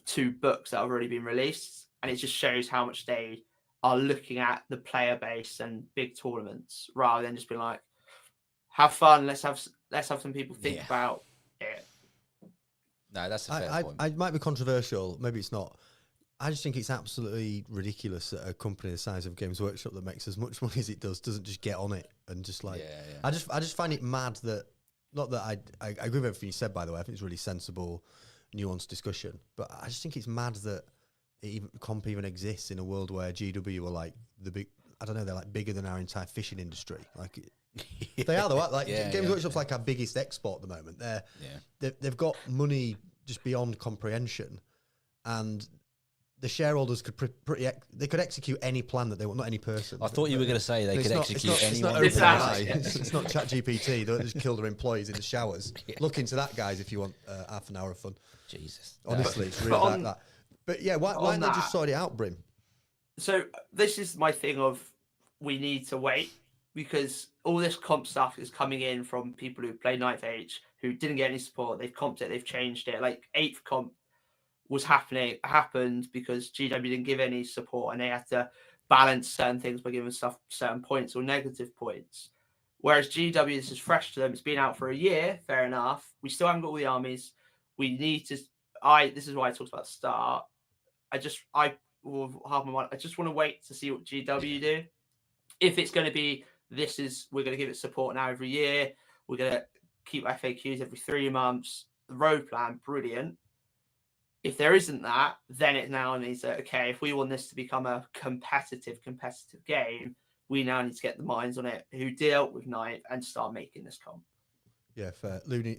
C: to books that have already been released, and it just shows how much they are looking at the player base and big tournaments rather than just being like, have fun. Let's have some people think about it.
B: No, that's a fair point.
A: I might be controversial. Maybe it's not. I just think it's absolutely ridiculous that a company the size of Games Workshop that makes as much money as it does doesn't just get on it and just like. I just find it mad that, not that I agree with everything you said, by the way. I think it's really sensible, nuanced discussion. But I just think it's mad that Comp even exists in a world where GW are like the big. I don't know. They're like bigger than our entire fishing industry. Like. They are though. Like Games Workshop's like our biggest export at the moment. They've got money just beyond comprehension, and the shareholders could they could execute any plan that they want. Not any person.
B: I thought you were going to say they could execute anyone.
A: It's not ChatGPT. They'll just kill their employees in the showers. Look into that, guys, if you want half an hour of fun.
B: Jesus,
A: honestly, it's really like that. But yeah, why don't they just sort it out, Bryn?
C: So this is my thing of, we need to wait. Because all this comp stuff is coming in from people who play 9th Age, who didn't get any support. They've comped it, they've changed it. Like 8th comp happened because GW didn't give any support, and they had to balance certain things by giving stuff certain points or negative points. Whereas GW, this is fresh to them. It's been out for a year, fair enough. We still haven't got all the armies. We need to. This is why I talked about the start. I just want to wait to see what GW do. If it's going to be, we're going to give it support now every year. We're going to keep FAQs every 3 months. The road plan, brilliant. If there isn't that, then it now needs to, okay, if we want this to become a competitive game, we now need to get the minds on it who dealt with Night and start making this comp.
A: Yeah, fair. Looney,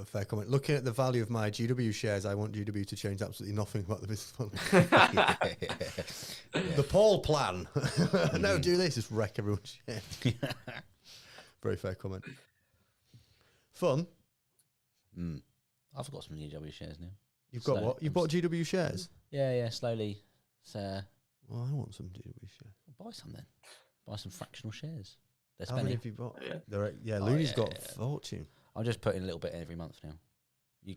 A: fair comment. Looking at the value of my GW shares, I want GW to change absolutely nothing about the business plan. The Paul plan. No, do this. Just wreck everyone's shares. Very fair comment. Fun.
B: I've got some GW shares now.
A: You've got what? You've bought GW shares?
B: Yeah, slowly.
A: Well, I want some GW shares.
B: Buy some then. Buy some fractional shares.
A: How many have you bought? Looney's got a fortune.
B: I'm just putting a little bit every month now.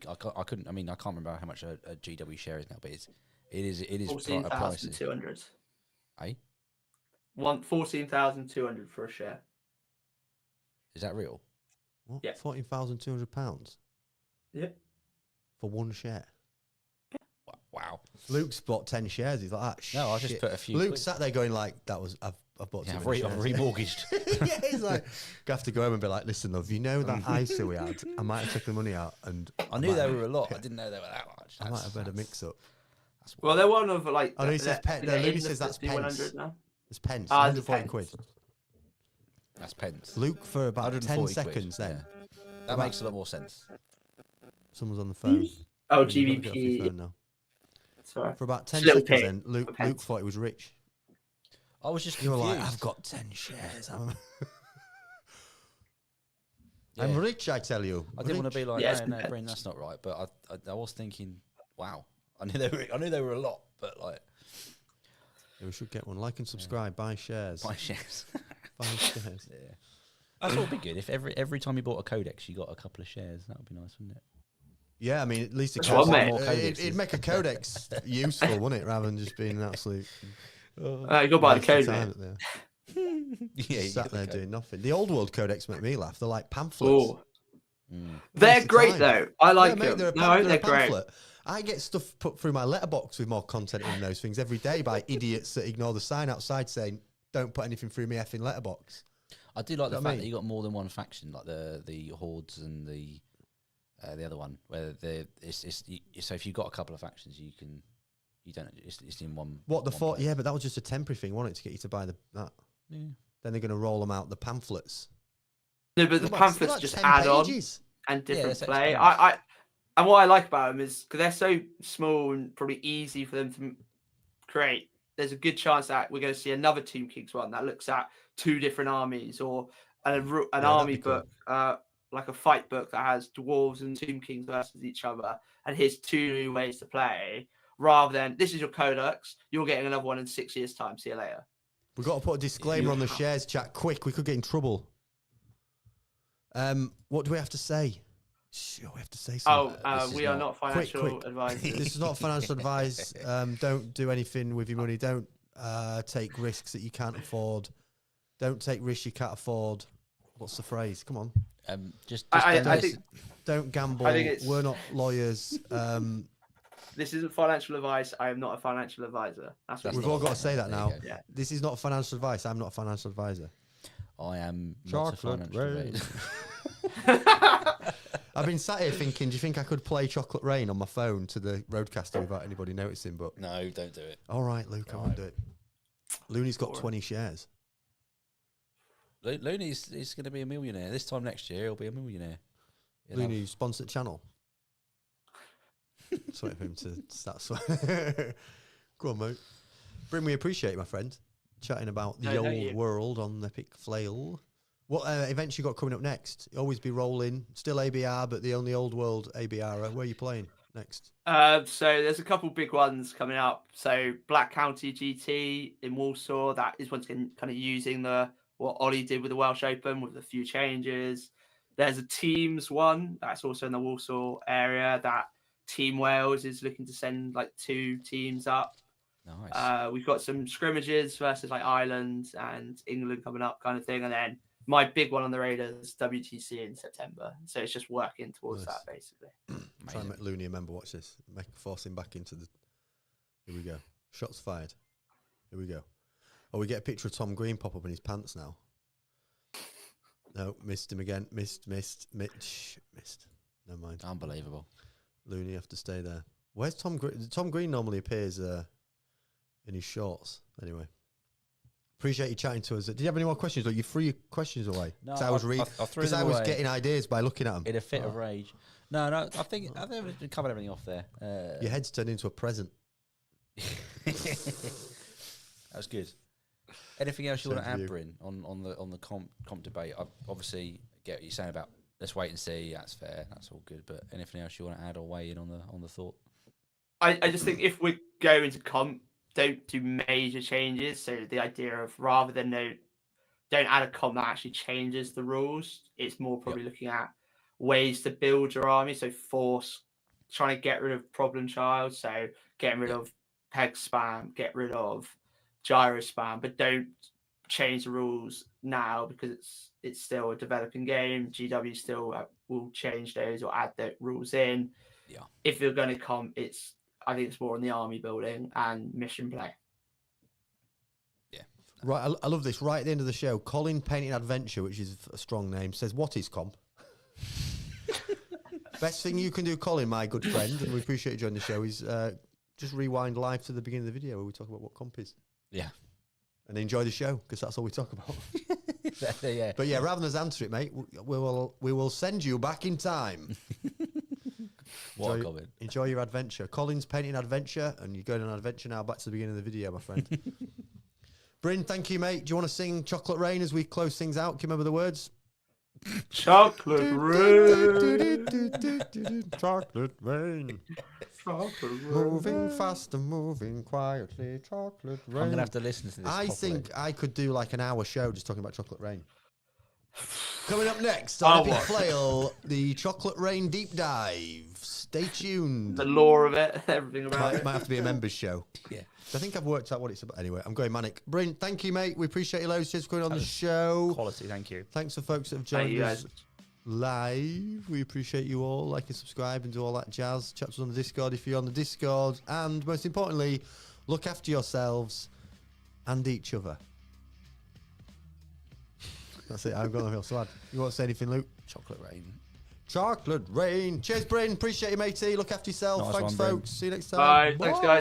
B: I couldn't. I mean, I can't remember how much a GW share is now, but it is
C: 14,200.
B: Eh?
C: 14,200 for a share.
B: Is that real?
A: What?
C: Yeah.
A: £14,200.
C: Yeah.
A: For one share.
B: Wow.
A: Luke's bought 10 shares. He's like,
B: No, I just put a few.
A: Luke sat there going like, I've I've bought too
B: I've
A: many shares.
B: remortgaged.
A: Yeah, it's like, I have to go home and be like, listen, love, you know that ISA we had? I might have taken the money out and
B: I knew they were a lot. I didn't know they were that much.
A: I might have had a mix-up.
C: Well, they're one of like.
A: Oh, no, he says pence. No, Looney says that's pence. It's pence. 140 quid.
B: That's pence.
A: Luke, for about 10 seconds
B: quid.
A: then.
B: Yeah. That makes a lot more sense.
A: Someone's on the phone.
C: Oh,
A: You've got to get off your
C: GBP.
A: phone now.
C: Sorry.
A: For about 10
C: Little
A: seconds
C: pig,
A: then, Luke thought he was rich.
B: I was just
A: You were
B: confused.
A: like, I've got 10 shares.
B: Yeah.
A: I'm rich, I tell you.
B: I didn't want to be like,
C: Yeah,
B: no, Bryn, that's not right. But I was thinking, wow, I knew they were a lot, but like,
A: Yeah, we should get one. Like and subscribe. Buy shares.
B: buy shares.
A: Buy shares.
B: Yeah, I thought it'd be good if every time you bought a codex, you got a couple of shares. That would be nice, wouldn't it?
A: Yeah, I mean, at least it
C: That's what I
A: could.
C: meant.
A: It'd make a codex useful, wouldn't it? Rather than just being an absolute.
C: You go buy the
A: waste of
C: code,
A: time
C: mate.
A: there.
B: Yeah, you
A: Sat
B: get the
A: there
B: code.
A: doing nothing. The old world codex make me laugh. They're like pamphlets.
C: Oh,
B: Mm.
C: they're
A: Waste of
C: great
A: time.
C: though. I like
A: Yeah, mate,
C: them.
A: they're
C: They're
A: a
C: great.
A: pamphlet. I get stuff put through my letterbox with more content in those things every day by idiots that ignore the sign outside saying, "Don't put anything through me effing letterbox."
B: I do like the
A: What I
B: fact
A: mean?
B: that you got more than one faction, like the hordes and the other one, where so if you've got a couple of factions, you don't it's in one.
A: What the
B: one
A: thought?
B: place.
A: Yeah, but that was just a temporary thing, wasn't it, to get you to buy that?
B: Yeah.
A: Then they're going to roll them out the pamphlets.
C: No, but the
A: They're
C: pamphlets
A: like
C: just
A: 10
C: add on
A: pages.
C: and different
B: it's
C: play.
B: expensive.
C: And what I like about them is because they're so small and probably easy for them to create. There's a good chance that we're going to see another Tomb Kings one that looks at two different armies or an
A: that'd
C: army
A: be cool.
C: book, like a fight book that has dwarves and Tomb Kings versus each other. And here's two new ways to play rather than this is your codex. You're getting another one in 6 years' time. See you later.
A: We've got to put a disclaimer on the shares chat quick. We could get in trouble. What do we have to say? Sure, we have to say something.
C: We are not financial
A: quick.
C: advisors.
A: This is not financial advice. Don't do anything with your money. Don't take risks that you can't afford. Don't take risks you can't afford. What's the phrase? Come on.
C: I think
A: Don't gamble.
C: I think it's-
A: We're not lawyers.
C: this isn't financial advice. I am not a financial advisor. That's what
A: We've
C: it
A: all
C: is.
A: got to say that
B: There
A: now.
B: you go.
C: Yeah.
A: This is not financial advice. I'm not a financial advisor.
B: I am not a
A: Chocolate
B: financial
A: rain.
B: advisor.
A: I've been sat here thinking, do you think I could play Chocolate Rain on my phone to the roadcaster without anybody noticing? But
B: No, don't do it.
A: all right, Luke, I won't do it. Looney's got 20 shares.
B: Looney's is going to be a millionaire. This time next year, he'll be a millionaire. You know?
A: Looney, sponsor the channel. Just wait for him to start swearing. Go on, mate. Bryn, we appreciate you, my friend. Chatting about the
C: No, thank
A: old
C: you.
A: world on Epic Flail. What events you got coming up next? Always be rolling. Still ABR, but the only old world ABR. Where are you playing next?
C: So there's a couple big ones coming up. So Black County GT in Walsall. That is once again kind of using what Ollie did with the Welsh Open with a few changes. There's a teams one that's also in the Walsall area that Team Wales is looking to send like 2 teams up.
B: Nice.
C: We've got some scrimmages versus like Ireland and England coming up kind of thing. And then my big one on the radar is WTC in September. So it's just working towards
A: Nice.
C: that basically.
A: Try and make Looney a member. Watch this. Force him back into the... Here we go. Shots fired. Here we go. Oh, we get a picture of Tom Green pop up in his pants now. No, missed him again. Missed. Never mind.
B: Unbelievable.
A: Looney, you have to stay there. Where's Tom Green? Tom Green normally appears in his shorts. Anyway. Appreciate you chatting to us. Did you have any more questions? Or you threw your questions away?
B: No,
A: I was
B: I threw
A: because
B: them
A: I was
B: away
A: getting ideas by looking at them.
B: in a fit of rage. No, I think we've covered everything off there.
A: Your head's turned into a present.
B: That was good. Anything else you want to
A: Same to
B: add,
A: you.
B: Bryn, on the comp debate? I obviously get what you're saying about let's wait and see. That's fair. That's all good. But anything else you want to add or weigh in on the thought?
C: I just think if we go into comp, don't do major changes. So the idea of rather than don't add a comp that actually changes the rules. It's more probably looking at ways to build your army. So trying to get rid of problem child. So getting rid of peg spam, get rid of gyro spam, but don't change the rules now because it's still a developing game. GW still will change those or add the rules in.
B: Yeah.
C: If you're going to comp, I think it's more on the army building and mission play.
B: Yeah.
A: Right, I love this. Right at the end of the show, Colin Painting Adventure, which is a strong name, says, "What is comp?" Best thing you can do, Colin, my good friend, and we appreciate you joining the show, is just rewind live to the beginning of the video where we talk about what comp is.
B: Yeah.
A: And enjoy the show, because that's all we talk about.
B: Yeah.
A: But yeah, rather than us answer it, mate, we will send you back in time.
B: What a comment.
A: Enjoy your adventure. Colin's Painting Adventure, and you're going on an adventure now back to the beginning of the video, my friend. Bryn, thank you, mate. Do you want to sing Chocolate Rain as we close things out? Can you remember the words?
C: Chocolate rain.
A: Chocolate rain. Moving fast and moving quietly. Chocolate rain.
B: I'm going to have to listen to this.
A: I
B: properly.
A: think I could do like an hour show just talking about Chocolate Rain. Coming up next on Epic Flail, the Chocolate Rain Deep Dive. Stay tuned.
C: The lore of it, everything about it.
A: Might have to be a members show.
B: Yeah.
A: I think I've worked out what it's about. Anyway, I'm going manic. Bryn, thank you, mate. We appreciate you loads. Cheers for coming on the show.
B: Quality, thank you.
A: Thanks for folks that have joined us live. We appreciate you all. Like and subscribe and do all that jazz. Chat to us on the Discord if you're on the Discord. And most importantly, look after yourselves and each other. That's it. I've got nothing else to add. You want to say anything, Luke?
B: Chocolate rain.
A: Chocolate rain. Cheers, Bryn. Appreciate you, matey. Look after yourself.
B: Nice
A: Thanks,
B: one, Bryn.
A: folks. See you next time.
C: Bye. Thanks, guys.